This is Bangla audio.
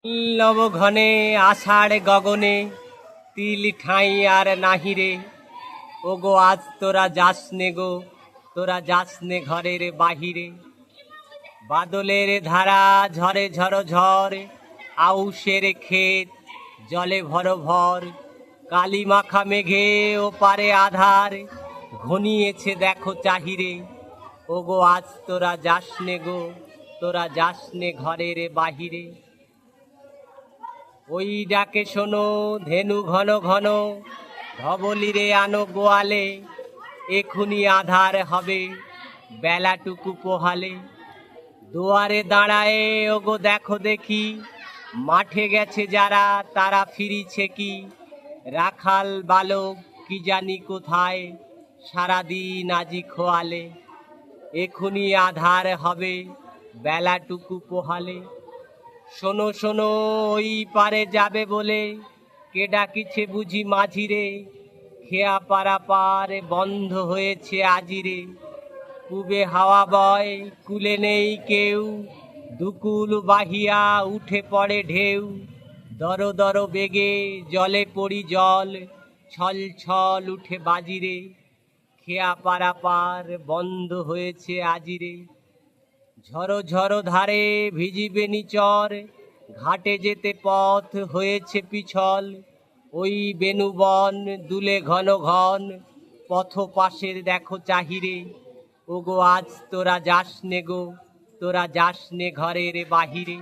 লব ঘনে আষাঢ় গগনে তিল ঠাঁই আর নাহিরে। ওগো আজ তোরা যাস নে গো, তোরা যাস নে ঘরের বাহিরে। বাদলের ধারা ঝরে ঝড় ঝড়, আউশের ক্ষেত জলে ভর ভর। কালি মাখা মেঘে ও পারে আধার, ঘনিয়েছে দেখো চাহিরে। ওগো আজ তোরা যাস নে গো, তোরা যাস নে ঘরের বাহিরে। ওই ডাকে শোনো ধেনু ঘন ঘন, ধবলিরে আনো গোয়ালে। এখুনি আধার হবে বেলাটুকু পোহালে। দুয়ারে দাঁড়ায়ে ওগো দেখো দেখি, মাঠে গেছে যারা তারা ফিরিছে কি। রাখাল বালক কি জানি কোথায়, সারাদিন আজি খোয়ালে। এখুনি আধার হবে বেলাটুকু পোহালে। শোনো শোনো ওই পারে যাবে বলে, কে ডাকিছে বুঝি মাঝিরে। খেয়া পারা পার বন্ধ হয়েছে আজিরে। পূবে হাওয়া বয় কুলে নেই কেউ, দুকুল বাহিয়া উঠে পড়ে ঢেউ। দর দর বেগে জলে পড়ি জল, ছল ছল উঠে বাজিরে। খেয়া পারা পার বন্ধ হয়েছে আজিরে। ঝড়ো ঝড়ো ধারে ভিজিবে নিচর, ঘাটে যেতে পথ হয়েছে পিছল। ওই বেনুবন দুলে ঘন ঘন, পথ পাশের দেখো চাহিরে। ওগো আজ তোরা যাস নে গো, তোরা যাস নে ঘরের বাহিরে।